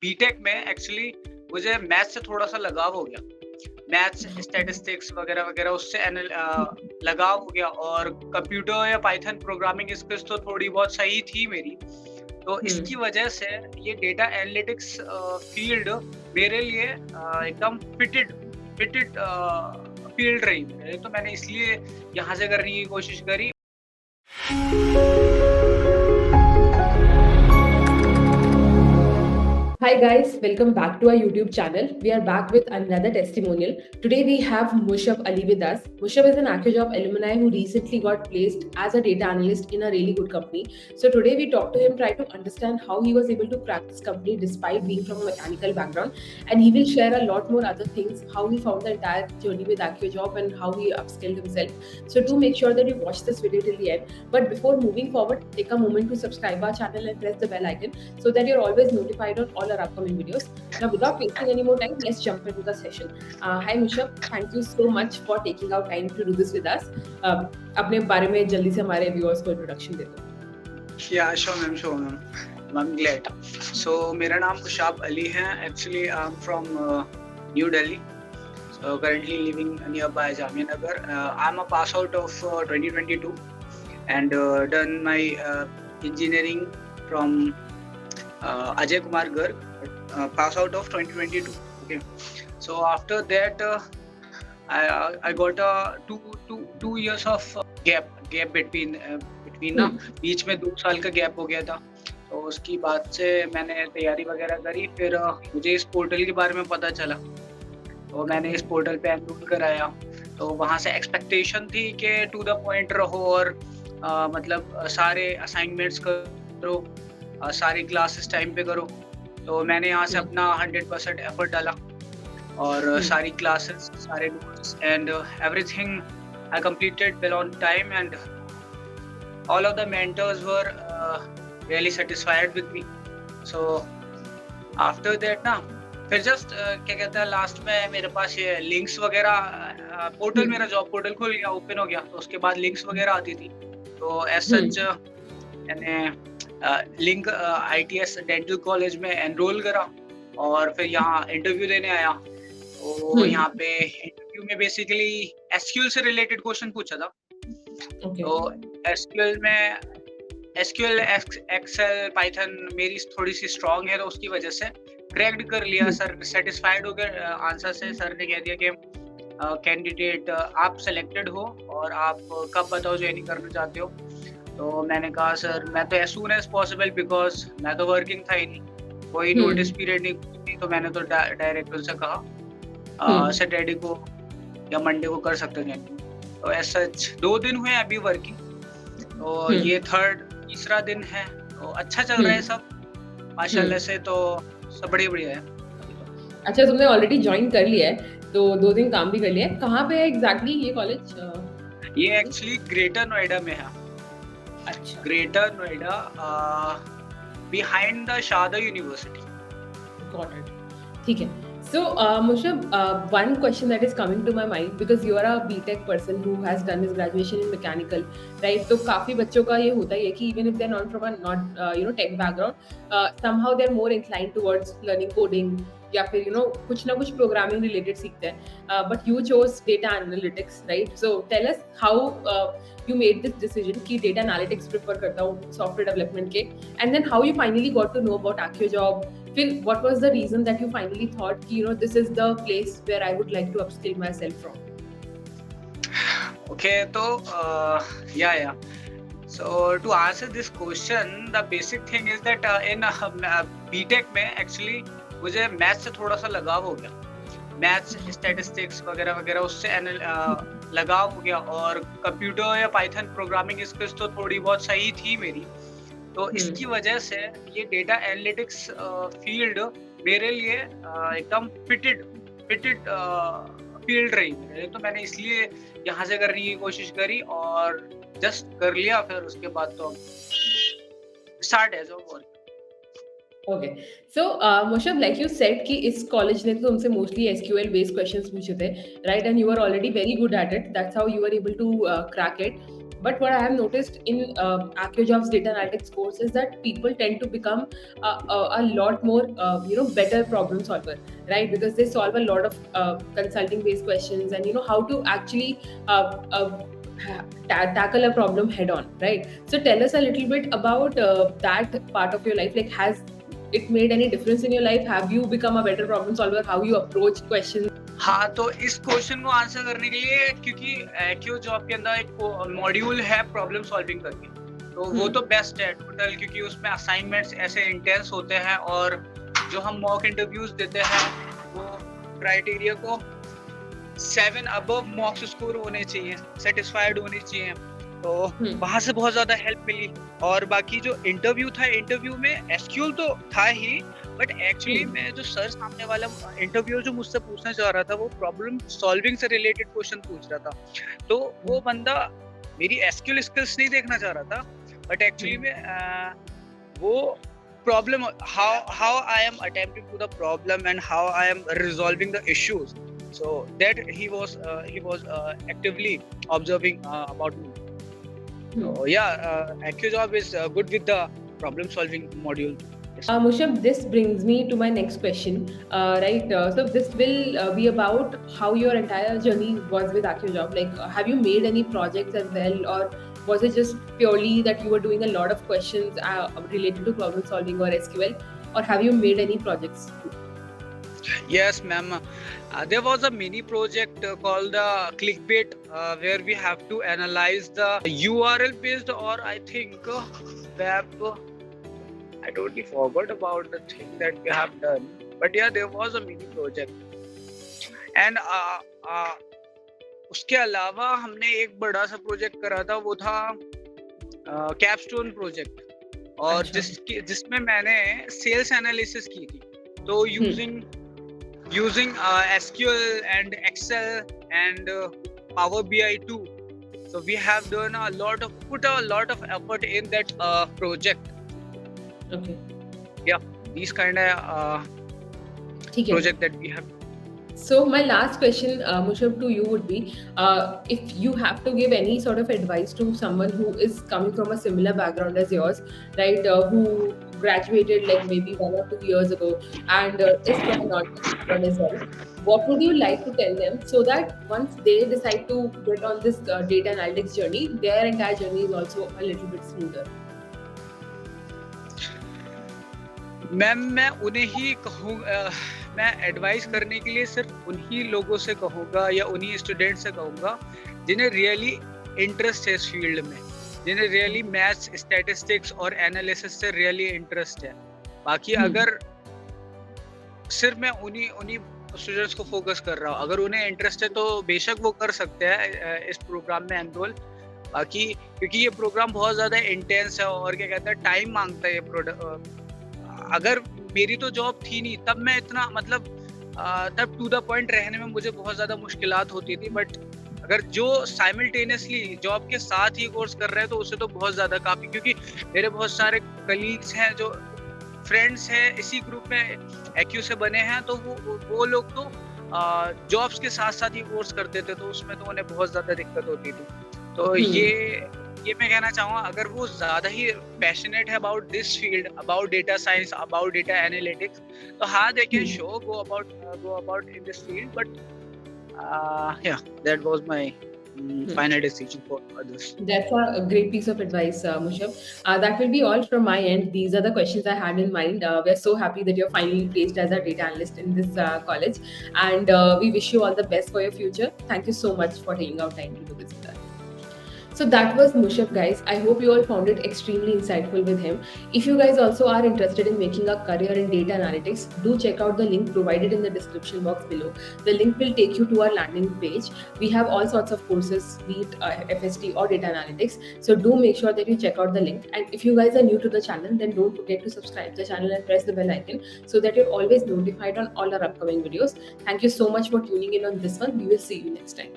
BTech में actually मुझे maths से थोड़ा सा लगाव हो गया। मैथ्स, स्टैटिस्टिक्स वगैरह वगैरह उससे लगाव हो गया, और कंप्यूटर या पाइथन प्रोग्रामिंग स्किल्स तो थोड़ी बहुत सही थी मेरी। तो इसकी वजह से ये डेटा एनालिटिक्स फील्ड मेरे लिए एकदम फिटेड फिटेड फील्ड रही मेरे, तो मैंने इसलिए यहाँ से करने की कोशिश करी। Hi guys, welcome back to our YouTube channel. We are back with another testimonial. Today we have Mushabh Ali with us. Mushabh is an AccioJob alumni who recently got placed as a data analyst in a really good company. So today we talk to him, try to understand how he was able to crack this company despite being from a mechanical background, and he will share a lot more other things, how he found the entire journey with AccioJob and how he upskilled himself. So do make sure that you watch this video till the end. But before moving forward, take a moment to subscribe our channel and press the bell icon so that you're always notified on all our upcoming videos. Now, without wasting any more time, let's jump into the session. Hi Mushabh, thank you so much for taking out time to do this with us. अपने बारे में जल्दी से हमारे viewers को introduction दे दो. Yeah, sure ma'am. I'm glad. So मेरा नाम मुशाब अली है. Actually I'm from New Delhi. So currently living nearby Jamia Nagar. I'm a pass out of 2022 and done my engineering from Ajay Kumar Garg, pass out of 2022. Okay, so after that I got a two years of gap between ना, बीच में 2 साल का gap हो गया था. तो उसकी बाद से मैंने तैयारी वगैरह करी. फिर मुझे इस पोर्टल के बारे में पता चला, तो मैंने इस पोर्टल पे एनरोल कराया. तो वहाँ से एक्सपेक्टेशन थी कि टू द पॉइंट रहो और मतलब सारे असाइनमेंट्स करो, सारी क्लासेस टाइम पे करो. तो मैंने यहाँ से अपना 100% एफर्ट डाला और सारी क्लासेस, सारे notes and everything I completed well on time, and all of the mentors were really satisfied with me. So after that ना, फिर जस्ट क्या कहते हैं, लास्ट में मेरे पास ये लिंक्स वगैरह पोर्टल, मेरा जॉब पोर्टल खुल गया, ओपन हो गया. तो उसके बाद लिंक्स वगैरह आती थी. तो एज सच मैंने लिंक ITS डेंटल कॉलेज में एनरोल करा और फिर यहाँ इंटरव्यू देने आया. तो यहाँ पे इंटरव्यू में बेसिकली SQL से रिलेटेड क्वेश्चन पूछा था. तो SQL में SQL, एक्सेल, पाइथन मेरी थोड़ी सी स्ट्रांग है, तो उसकी वजह से क्रैक्ड कर लिया. सर सेटिस्फाइड हो गए आंसर से. सर ने कह दिया कि कैंडिडेट आप सेलेक्टेड हो और आप कब बताओ ज्वाइनिंग करना चाहते हो. तो मैंने कहा सर मैं तो as soon as possible, because मैं तो वर्किंग था ही नहीं, कोई नोटिस पीरियड नहीं. तो मैंने तो डायरेक्ट उनसे कहा सैटरडे को या मंडे को कर सकते हैं. तो एज सच 2 दिन हुए अभी वर्किंग, तो ये तीसरा दिन है. तो अच्छा चल रहा है सब माशाल्लाह से. तो सब बढ़िया है. अच्छा, तुमने ऑलरेडी ज्वाइन कर लिया है, तो 2 दिन काम भी कर लिया है. कहाँ पे है एग्जैक्टली ये कॉलेज? ये एक्चुअली ग्रेटर नोएडा में है. अच्छा, greater Noida behind the Shada University. Got it. ठीक है. So, Mushabh, one question that is coming to my mind, because you are a BTech person who has done his graduation in mechanical, right? तो काफी बच्चों का ये होता है कि even if they're not from a tech background, somehow they're more inclined towards learning coding या फिर कुछ ना कुछ प्रोग्रामिंग रिलेटेड सीखते हैं. But you chose data analytics, right? So tell us how you made this decision कि data analytics prefer करता हूँ software development के, and then how you finally got to know about AccioJob. फिर what was the reason that you finally thought कि this is the place where I would like to upskill myself from? Okay, तो yeah. So to answer this question, the basic thing is that in BTech में actually मुझे maths से थोड़ा सा लगाव हो गया. मैथ्स, स्टैटिस्टिक्स वगैरह वगैरह उससे लगाव हो गया, और कंप्यूटर या पाइथन प्रोग्रामिंग स्किल्स तो थोड़ी बहुत सही थी मेरी. तो इसकी वजह से ये डेटा एनालिटिक्स फील्ड मेरे लिए एकदम फिटेड फील्ड रही मेरे. तो मैंने इसलिए यहाँ से करने की कोशिश करी और जस्ट कर लिया. फिर उसके बाद तो स्टार्ट है job. Okay, so Mushabh, like you said कि इस कॉलेज ने तो तुमसे mostly SQL based questions पूछे थे, right? And you were already very good at it. That's how you were able to crack it. But what I have noticed in AccioJob's data analytics course is that people tend to become a lot more, better problem solver, right? Because they solve a lot of consulting based questions, and how to actually tackle a problem head on, right? So tell us a little bit about that part of your life. Like, has it made any difference in your life? Have you become a better problem solver? How you approach questions? हाँ, तो इस question को answer करने के लिए, क्योंकि acute job के अंदर एक मॉड्यूल है प्रॉब्लम सॉल्विंग करके, तो वो तो बेस्ट है टोटल, क्योंकि उसमें असाइनमेंट्स ऐसे इंटेंस होते हैं, और जो हम मॉक इंटरव्यूज देते हैं वो क्राइटेरिया को 7 अबव मॉक्स स्कोर होने चाहिए, सेटिस्फाइड होनी चाहिए, तो वहां से बहुत ज्यादा हेल्प मिली। और बाकी जो इंटरव्यू था, इंटरव्यू में एसक्यूएल तो था ही, बट एक्चुअली मैं जो सर सामने वाला इंटरव्यू जो मुझसे पूछना चाह रहा था, वो प्रॉब्लम सॉल्विंग से रिलेटेड क्वेश्चन पूछ रहा था, तो वो बंदा मेरी एसक्यूएल स्किल्स नहीं देखना चाह रहा था, बट एक्चुअली में वो problem, how I am attempting to the problem and how I am resolving the issues, so that he was actively observing about me. So yeah, AccioJob is good with the problem solving module. Mushabh, this brings me to my next question, right? So this will be about how your entire journey was with AccioJob. Like, have you made any projects as well, or was it just purely that you were doing a lot of questions related to problem solving or SQL, or have you made any projects? Yes, ma'am. There was a mini project called the Clickbait, where we have to analyze the URL based, or I think web. I totally forgot about the thing that we have done, but yeah, there was a mini project. And उसके अलावा हमने एक बड़ा सा project करा था, वो था कैपस्टोन प्रोजेक्ट, और जिसमें मैंने सेल्स एनालिसिस की थी, तो using SQL and Excel and Power BI too. So we have done put a lot of effort in that project. Okay. Yeah, these kind of project that we have. So my last question, Mushabh, to you would be, if you have to give any sort of advice to someone who is coming from a similar background as yours, right, who graduated like maybe 1 or 2 years ago and is from a non-tech as well, what would you like to tell them so that once they decide to get on this data analytics journey, their entire journey is also a little bit smoother? Ma'am, मैं उन्हें ही कहूँगा, मैं advice करने के लिए सिर्फ उन्हीं लोगों से कहूँगा या उन्हीं स्टूडेंट से कहूँगा जिन्हें रियली इंटरेस्ट है इस फील्ड में, जिन्हें रियली मैथ्स, स्टैटिस्टिक्स और एनालिसिस से रियली इंटरेस्ट है। बाकी अगर सिर्फ मैं उन्हीं स्टूडेंट्स को फोकस कर रहा हूँ, अगर उन्हें इंटरेस्ट है तो बेशक वो कर सकते हैं इस प्रोग्राम में एनरोल। बाकी क्योंकि ये प्रोग्राम बहुत ज़्यादा इंटेंस है और क्या कहते हैं, टाइम मांगता है ये अगर मेरी तो जॉब थी नहीं, तब मैं इतना तब टू द पॉइंट रहने में मुझे बहुत ज़्यादा मुश्किलात होती थी, बट अगर जो साइमल्टेनियसली जॉब के साथ ही कोर्स कर रहे हैं तो उससे तो बहुत ज़्यादा काफ़ी, क्योंकि मेरे बहुत सारे कलीग्स हैं जो फ्रेंड्स हैं इसी ग्रुप में एक्यू से बने हैं, तो वो लोग तो जॉब्स के साथ साथ ही कोर्स करते थे, तो उसमें तो उन्हें बहुत ज़्यादा दिक्कत होती थी। तो ये मैं कहना चाहूँगा, अगर वो ज़्यादा ही पैशनेट है about this field, about data science, about data analytics, तो हाँ, they can sure go about in this field, but yeah, that was my final decision for this. That's a great piece of advice, Mushabh. That will be all from my end. These are the questions I had in mind. We're so happy that you're finally placed as a data analyst in this college, and we wish you all the best for your future. Thank you so much for taking out time to do this with us. So that was Mushabh, guys. I hope you all found it extremely insightful with him. If you guys also are interested in making a career in data analytics, do check out the link provided in the description box below. The link will take you to our landing page. We have all sorts of courses, be it FST or data analytics. So do make sure that you check out the link. And if you guys are new to the channel, then don't forget to subscribe to the channel and press the bell icon so that you're always notified on all our upcoming videos. Thank you so much for tuning in on this one. We will see you next time.